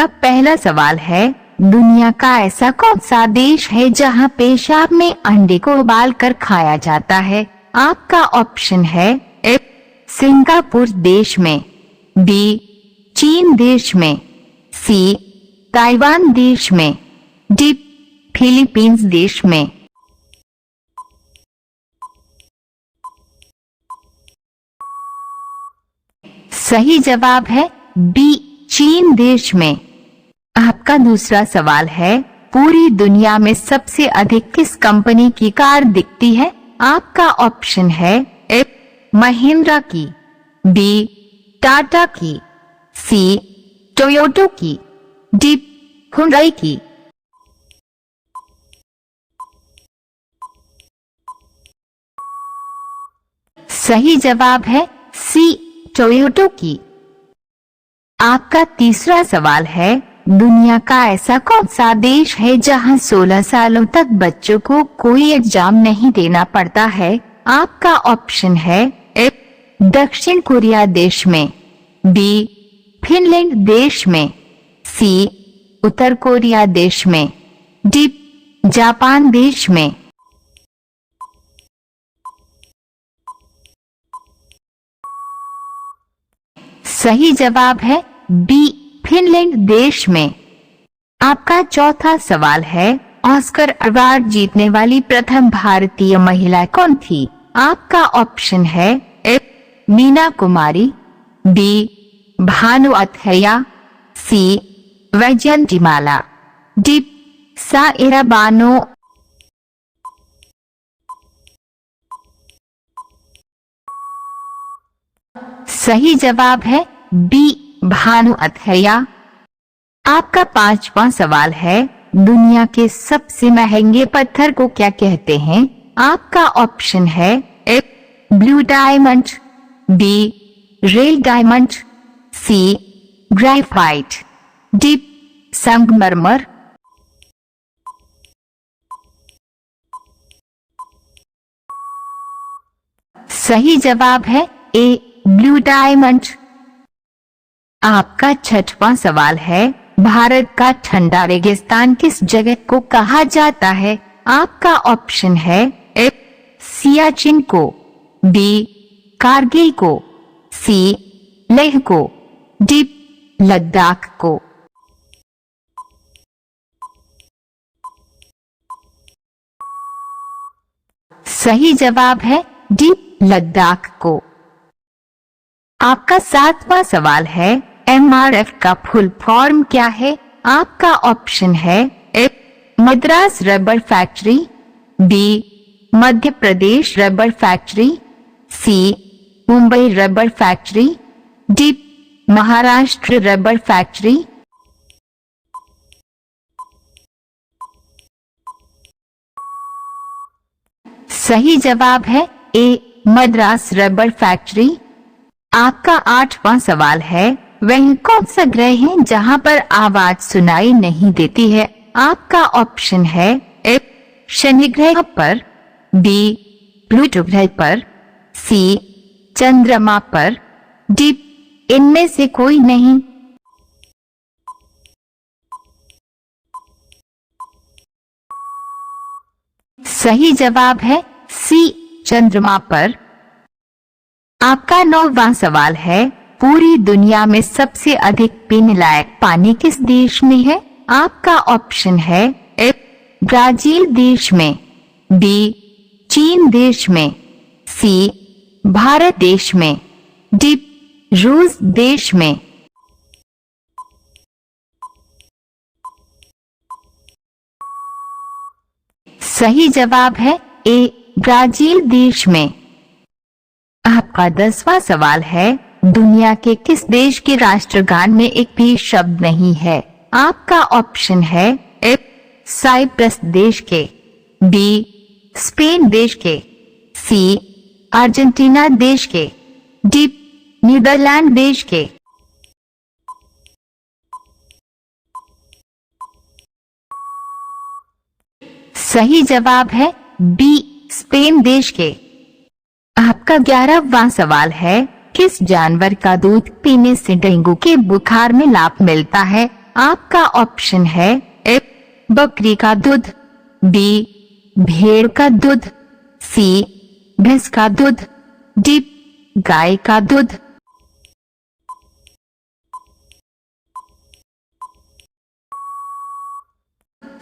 आपका पहला सवाल है, दुनिया का ऐसा कौन सा देश है जहां पेशाब में अंडे को उबालकर खाया जाता है? आपका ऑप्शन है ए सिंगापुर देश में, बी चीन देश में, सी ताइवान देश में, डी फिलीपींस देश में। सही जवाब है बी चीन देश में। आपका दूसरा सवाल है, पूरी दुनिया में सबसे अधिक किस कंपनी की कार दिखती है? आपका ऑप्शन है ए महिंद्रा की, बी टाटा की, सी टोयोटा की, डी हुंडई की। सही जवाब है सी टोयोटा की। आपका तीसरा सवाल है, दुनिया का ऐसा कौन सा देश है जहां 16 सालों तक बच्चों को कोई एग्जाम नहीं देना पड़ता है? आपका ऑप्शन है ए दक्षिण कोरिया देश में, बी फिनलैंड देश में, सी उत्तर कोरिया देश में, डी जापान देश में। सही जवाब है बी फिनलैंड देश में। आपका चौथा सवाल है, ऑस्कर अवार्ड जीतने वाली प्रथम भारतीय महिला कौन थी? आपका ऑप्शन है ए मीना कुमारी, बी भानु अथैया, सी वैजयंतीमाला, डी सायरा बानो। सही जवाब है बी भानु अथैया। आपका पांचवा सवाल है, दुनिया के सबसे महंगे पत्थर को क्या कहते हैं? आपका ऑप्शन है A blue diamond, B red diamond, C graphite, D संगमरमर। सही जवाब है ए ब्लू डायमंड। आपका छठवां सवाल है, भारत का ठंडा रेगिस्तान किस जगह को कहा जाता है? आपका ऑप्शन है ए सियाचिन को, बी कारगिल को, सी लेह को, डी लद्दाख को। सही जवाब है डी लद्दाख को। आपका सातवां सवाल है, MRF का फुल फॉर्म क्या है? आपका ऑप्शन है A Madras rubber factory, B Madhya Pradesh rubber factory, C Mumbai rubber factory, D Maharashtra rubber factory. सही जवाब है ए मद्रास रबर फैक्ट्री। आपका आठवां सवाल है, वह कौन सा ग्रह है जहां पर आवाज सुनाई नहीं देती है? आपका ऑप्शन है ए शनि ग्रह पर, बी प्लूटो ग्रह पर, सी चंद्रमा पर, डी इनमें से कोई नहीं। सही जवाब है सी चंद्रमा पर। आपका नौवां सवाल है, पूरी दुनिया में सबसे अधिक पीने लायक पानी किस देश में है? आपका ऑप्शन है ए ब्राजील देश में, बी चीन देश में, सी भारत देश में, डी रूस देश में। सही जवाब है ए ब्राजील देश में। आपका 10वां सवाल है, दुनिया के किस देश के राष्ट्रगान में एक भी शब्द नहीं है? आपका ऑप्शन है ए साइप्रस देश के, बी स्पेन देश के, सी अर्जेंटीना देश के, डी नीदरलैंड देश के। सही जवाब है बी स्पेन देश के। आपका 11वां सवाल है, किस जानवर का दूध पीने से डेंगू के बुखार में लाभ मिलता है? आपका ऑप्शन है ए बकरी का दूध, बी भेड़ का दूध, सी भैंस का दूध, डी गाय का दूध।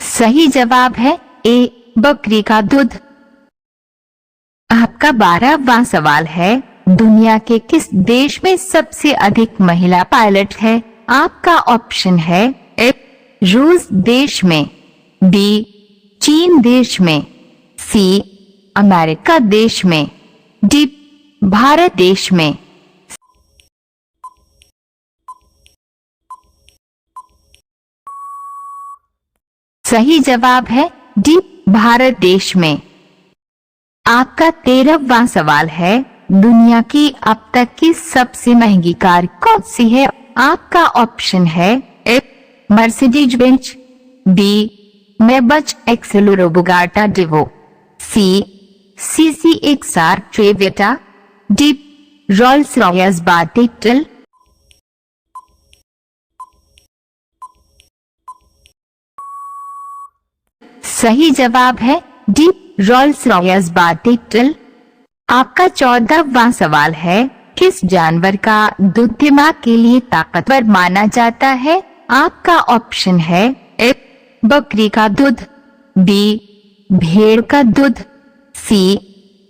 सही जवाब है ए बकरी का दूध। आपका 12वां सवाल है, दुनिया के किस देश में सबसे अधिक महिला पायलट है? आपका ऑप्शन है ए रूस देश में, बी चीन देश में, सी अमेरिका देश में, डी भारत देश में। सही जवाब है डी भारत देश में। आपका 13वां सवाल है, दुनिया की अब तक की सबसे महंगी कार कौन सी है? आपका ऑप्शन है ए मर्सिडीज बेंज, बी मैबच एक्सेलरो बुगाटा डिवो, सी CC-XR ट्रेवेटा, डी रोल्स रॉयस बाटिटल। सही जवाब है डी रोल्स रॉयस बाटिटल। आपका 14वां सवाल है, किस जानवर का दूध दिमाग के लिए ताकतवर माना जाता है? आपका ऑप्शन है ए बकरी का दूध, बी भेड़ का दूध, सी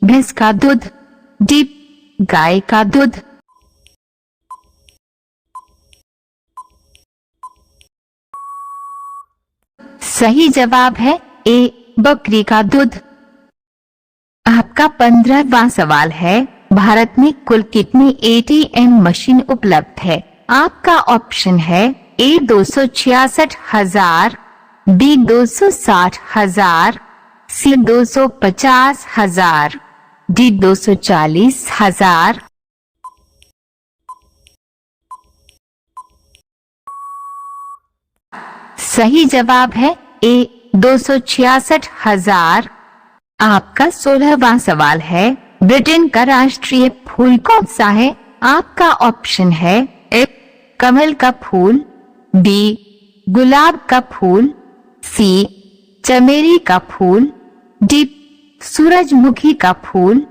भैंस का दूध, डी गाय का दूध। सही जवाब है ए बकरी का दूध। आपका 15वां सवाल है, भारत में कुल कितनी ATM मशीन उपलब्ध है? आपका ऑप्शन है ए 266,000, बी 260,000, सी 250,000, डी 240,000। सही जवाब है ए 266,000। आपका 16वां सवाल है, ब्रिटेन का राष्ट्रीय फूल कौन सा है? आपका ऑप्शन है ए कमल का फूल, बी गुलाब का फूल, सी चमेली का फूल, डी सूरजमुखी का फूल।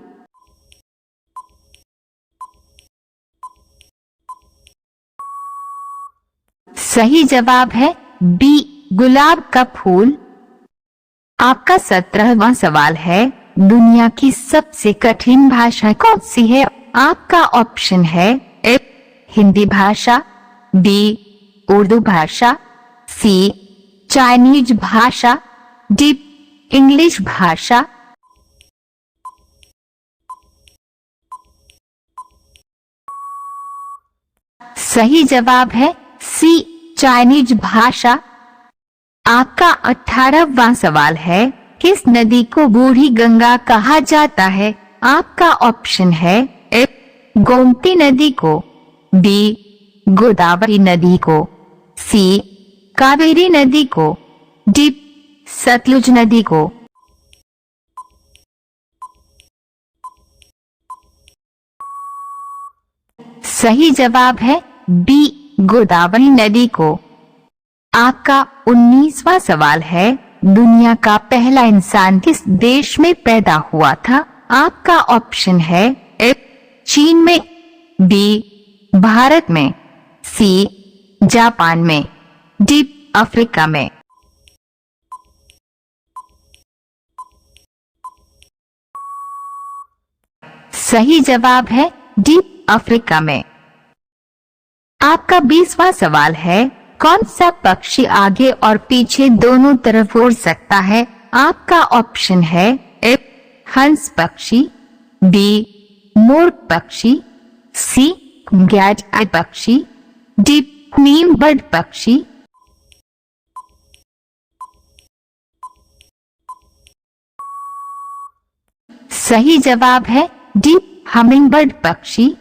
सही जवाब है बी गुलाब का फूल। आपका 17वां सवाल है, दुनिया की सबसे कठिन भाषा कौन सी है? आपका ऑप्शन है ए हिंदी भाषा, बी उर्दू भाषा, सी चाइनीज भाषा, डी इंग्लिश भाषा। सही जवाब है सी चाइनीज भाषा। आपका 18वां सवाल है, किस नदी को बूढ़ी गंगा कहा जाता है? आपका ऑप्शन है ए गोमती नदी को, बी गोदावरी नदी को, सी कावेरी नदी को, डी सतलुज नदी को। सही जवाब है बी गोदावरी नदी को। आपका 19वां सवाल है, दुनिया का पहला इंसान किस देश में पैदा हुआ था? आपका ऑप्शन है ए चीन में, बी भारत में, सी जापान में, डी अफ्रीका में। सही जवाब है डी अफ्रीका में। आपका 20वां सवाल है, कौन सा पक्षी आगे और पीछे दोनों तरफ उड़ सकता है? आपका ऑप्शन है ए हंस पक्षी, बी मोर पक्षी, सी गैटआई पक्षी, डी नीम बर्ड पक्षी। सही जवाब है डी हमिंग बर्ड पक्षी।